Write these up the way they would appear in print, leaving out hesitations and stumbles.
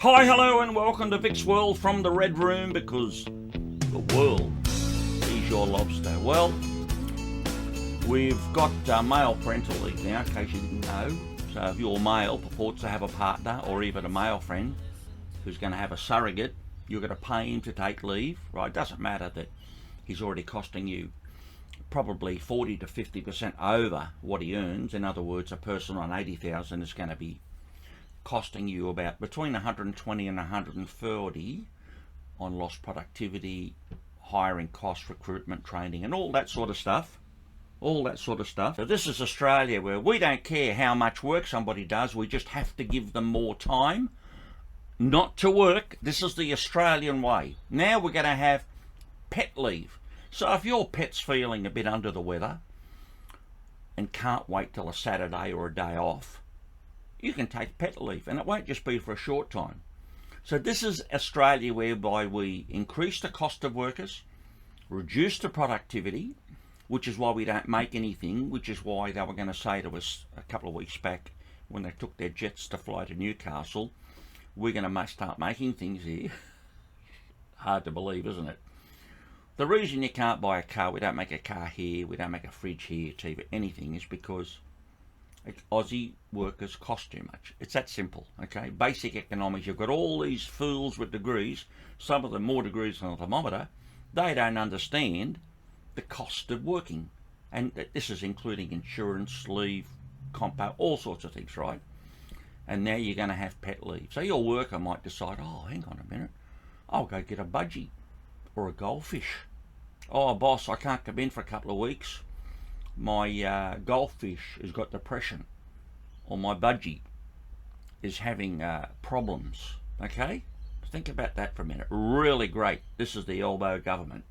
Hi, hello, and welcome to Vic's World from the Red Room, because the world is your lobster. Well, we've got male parental leave now, in case you didn't know. So if your male purports to have a partner or even a male friend who's going to have a surrogate, you're going to pay him to take leave, right? It doesn't matter that he's already costing you probably 40 to 50% over what he earns. In other words, a person on 80,000 is going to be costing you about between 120 and 140 on lost productivity, hiring costs, recruitment, training, and all that sort of stuff. So this is Australia, where we don't care how much work somebody does, we just have to give them more time not to work. This is the Australian way. Now we're going to have pet leave. So if your pet's feeling a bit under the weather and can't wait till a Saturday or a day off, you can take pet leave, and it won't just be for a short time. So this is Australia, whereby we increase the cost of workers, reduce the productivity, which is why we don't make anything, which is why they were going to say to us a couple of weeks back when they took their jets to fly to Newcastle, we're going to start making things here. Hard to believe, isn't it? The reason you can't buy a car, we don't make a car here, we don't make a fridge here, TV, anything, is because Aussie workers cost too much. It's that simple, okay? Basic economics. You've got all these fools with degrees, some of them more degrees than a thermometer. They don't understand the cost of working. And this is including insurance, leave, compo, all sorts of things, right? And now you're going to have pet leave. So your worker might decide, oh, hang on a minute, I'll go get a budgie or a goldfish. Oh, boss, I can't come in for a couple of weeks. My goldfish has got depression, or my budgie is having problems. Okay, think about that for a minute. Really great. This is the elbow government.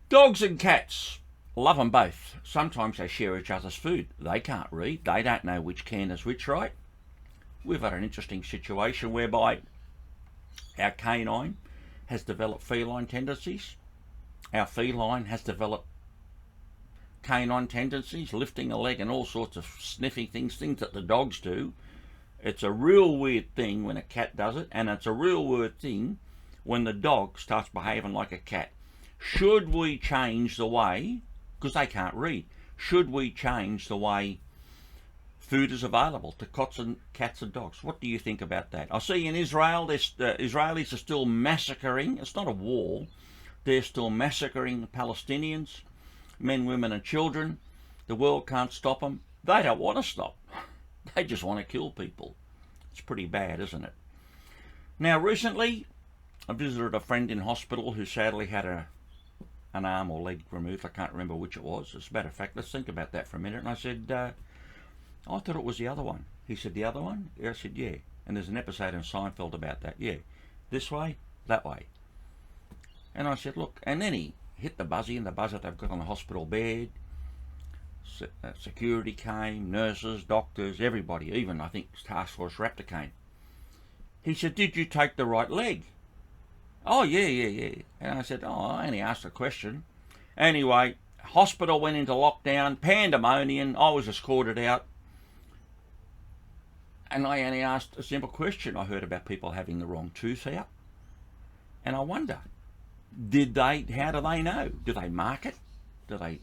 Dogs and cats, love them both. Sometimes they share each other's food. They can't read, they don't know which can is which, right? We've had an interesting situation whereby our canine has developed feline tendencies, our feline has developed canine tendencies, lifting a leg and all sorts of sniffing things that the dogs do. It's a real weird thing when a cat does it, and it's a real weird thing when the dog starts behaving like a cat. Should we change the way, because they can't read, should we change the way food is available to cats and dogs? What do you think about that? I see in Israel, Israelis are still massacring, it's not a war, they're still massacring Palestinians, men, women and children. The world can't stop them. They don't want to stop. They just want to kill people. It's pretty bad, isn't it? Now, recently, I visited a friend in hospital who sadly had an arm or leg removed. I can't remember which it was. As a matter of fact, let's think about that for a minute. And I said, I thought it was the other one. He said, the other one? I said, yeah. And there's an episode in Seinfeld about that. Yeah. This way, that way. And I said, look, and then he hit the buzzer, and the buzzer they've got on the hospital bed. Security came, nurses, doctors, everybody, even I think Task Force Raptor came. He said, did you take the right leg? Oh, yeah. And I said, oh, I only asked a question. Anyway, hospital went into lockdown, pandemonium, I was escorted out. And I only asked a simple question. I heard about people having the wrong tooth out. And I wonder, how do they know? Do they mark it? Do they,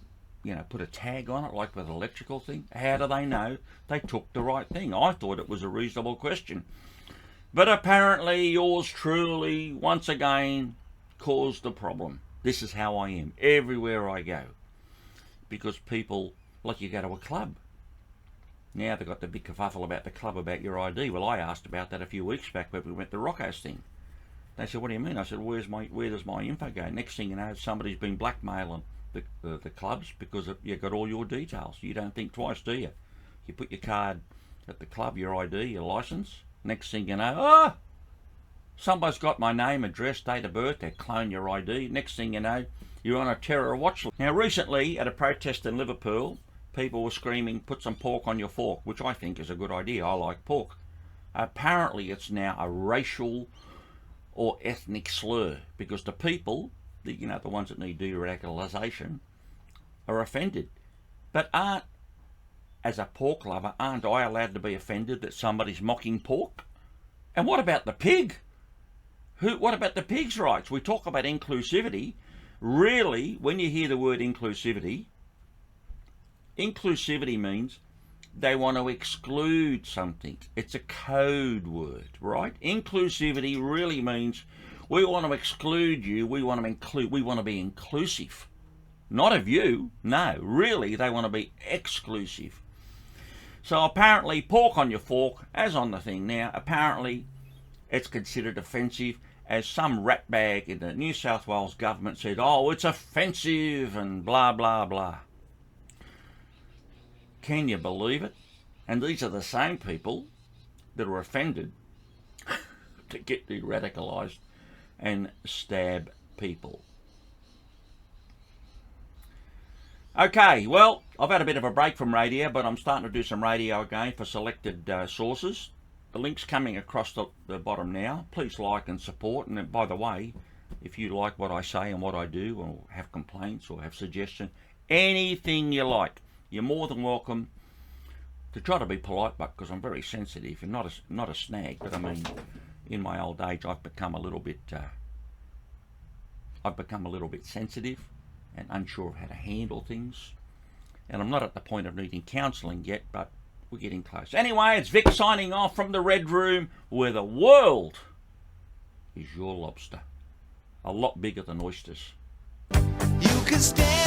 put a tag on it like with an electrical thing? How do they know they took the right thing? I thought it was a reasonable question. But apparently yours truly, once again, caused the problem. This is how I am everywhere I go. Because people, like you go to a club. Now they've got the big kerfuffle about the club, about your ID. Well, I asked about that a few weeks back when we went to Rocco's thing. They said, what do you mean? I said, where does my info go? Next thing you know, somebody's been blackmailing the clubs because you've got all your details. You don't think twice, do you? You put your card at the club, your ID, your license. Next thing you know, somebody's got my name, address, date of birth. They clone your ID. Next thing you know, you're on a terror watch list. Now, recently, at a protest in Liverpool, people were screaming, put some pork on your fork, which I think is a good idea. I like pork. Apparently, it's now a racial or ethnic slur, because the people, the ones that need de-radicalisation, are offended. But as a pork lover, aren't I allowed to be offended that somebody's mocking pork? And what about the pig? What about the pig's rights? We talk about inclusivity. Really, when you hear the word inclusivity, inclusivity means they want to exclude something. It's a code word, right? Inclusivity really means we want to exclude you, we want to be inclusive. Not of you, no, really they want to be exclusive. So apparently pork on your fork, as on the thing now, apparently it's considered offensive, as some ratbag in the New South Wales government said, oh, it's offensive and blah, blah, blah. Can you believe it? And these are the same people that are offended to get de-radicalised and stab people. Okay, well, I've had a bit of a break from radio, but I'm starting to do some radio again for selected sources. The link's coming across the bottom now. Please like and support. And by the way, if you like what I say and what I do, or have complaints or have suggestions, anything you like, you're more than welcome to try to be polite, but because I'm very sensitive and not a snag, but I mean, in my old age, I've become a little bit sensitive and unsure of how to handle things. And I'm not at the point of needing counselling yet, but we're getting close. Anyway, it's Vic signing off from the Red Room, where the world is your lobster. A lot bigger than oysters. You can stand